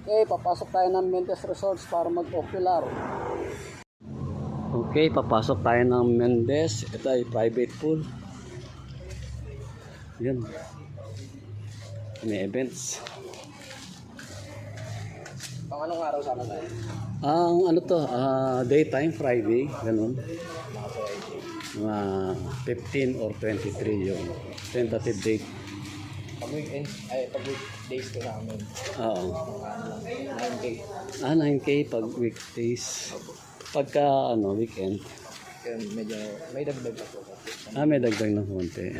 Okay, papasok tayo ng Mendez Resorts para mag-ocular. Okay, papasok tayo ng Mendez. Ito ay private pool. Yan. May events. Pang anong araw sana tayo? Ang ano to, daytime, Friday, ganun. Mga 15 or 23 yung tentative date. Pag weekend, pag weekdays ko namin. Oo. 9K. 9K pag weekdays. Pagka weekend. Kaya medyo, may dagdag ako. May dagdag na konti.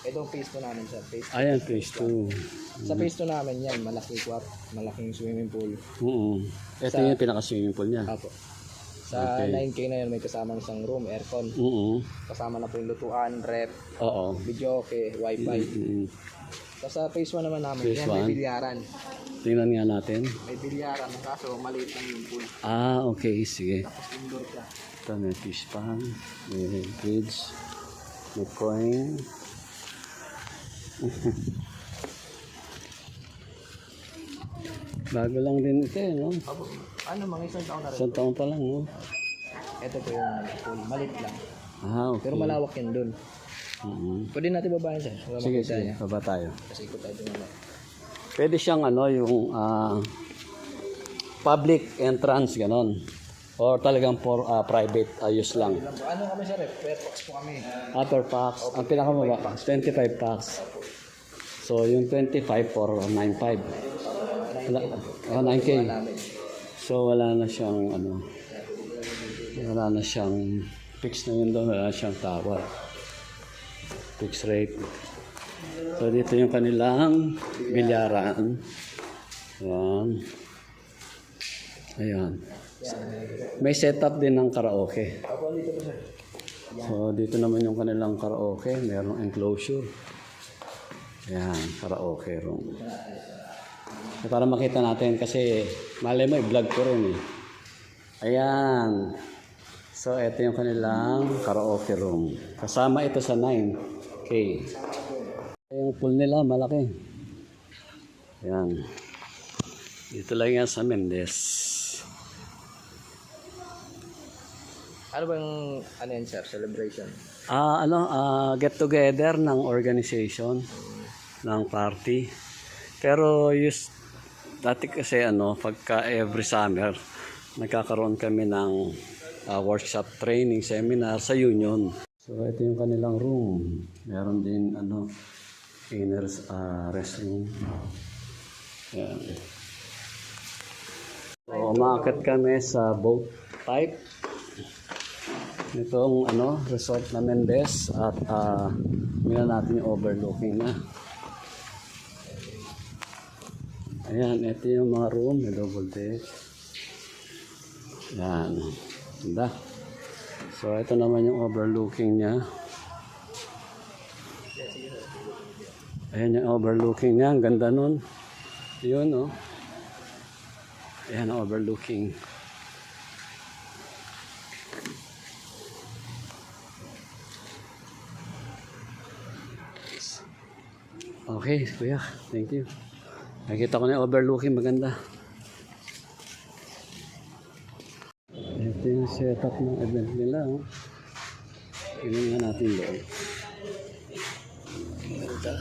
Itong phase 2 namin sa phase 2. Ayan, phase 2. Sa phase 2 namin yan, malaking swimming pool. Ito yung pinaka-swimming pool niya. Apo. Sa 9K na yun, may kasama isang room, aircon. Kasama na po yung lutuan, rep, video okay, wifi. Tapos sa phase 1 naman namin, Phase yan, may 1. bilyaran. Tingnan nga natin. May bilyaran, kaso maliit lang yung pool. Okay, sige. Tapos indoor siya. Ito may fish pan, may fridge, may coin. Bago lang din ito no? Apo, mga isang taon na rin. Isang taon pa lang, no? Ito po yung pool, maliit lang. Okay. Pero malawak yun dun. Pwede natin babayan siya. Sige, baba tayo. Kasi ikot tayo dun. Pwede siyang yung public entrance, ganon. Or talagang for private use lang. Ano kami sir? Per box po kami. Per packs. Ang pinakamababa, 25 packs. So, yung 25 for 9.5. 9K. So, wala na siyang wala na siyang fix na yun doon. Wala na siyang tower. Fixed rate. So, dito yung kanilang bilyaran. Ayan. Ayan. May setup din ng karaoke. So, dito naman yung kanilang karaoke. Merong enclosure. Ayan, karaoke room. So, para makita natin kasi malay mo, i-vlog ko rin eh. Ayan. So, ito yung kanilang karaoke room. Kasama ito sa 9K. Yung pool nila, malaki. Ayan. Dito lang yan sa Mendez. Ano bang yan sir? Celebration? Get together ng organization, ng party. Pero dati kasi pagka every summer, nagkakaroon kami ng workshop training, seminar sa union. So ito yung kanilang room. Meron din inner restroom. Yan. So umaakit kami sa boat type. Itong resort na Mendez at muna natin yung overlooking na. Ayan, ito yung mga room, may double deck. Ayan, ganda. So ito naman yung overlooking niya. Ayan yung overlooking niya, ang ganda nun. Yun ayan ang overlooking. Okay, kuya. Thank you. Nakita ko na yung overlooking. Maganda. Ito yung setup ng event nila. Tingnan nga natin doon. Maganda.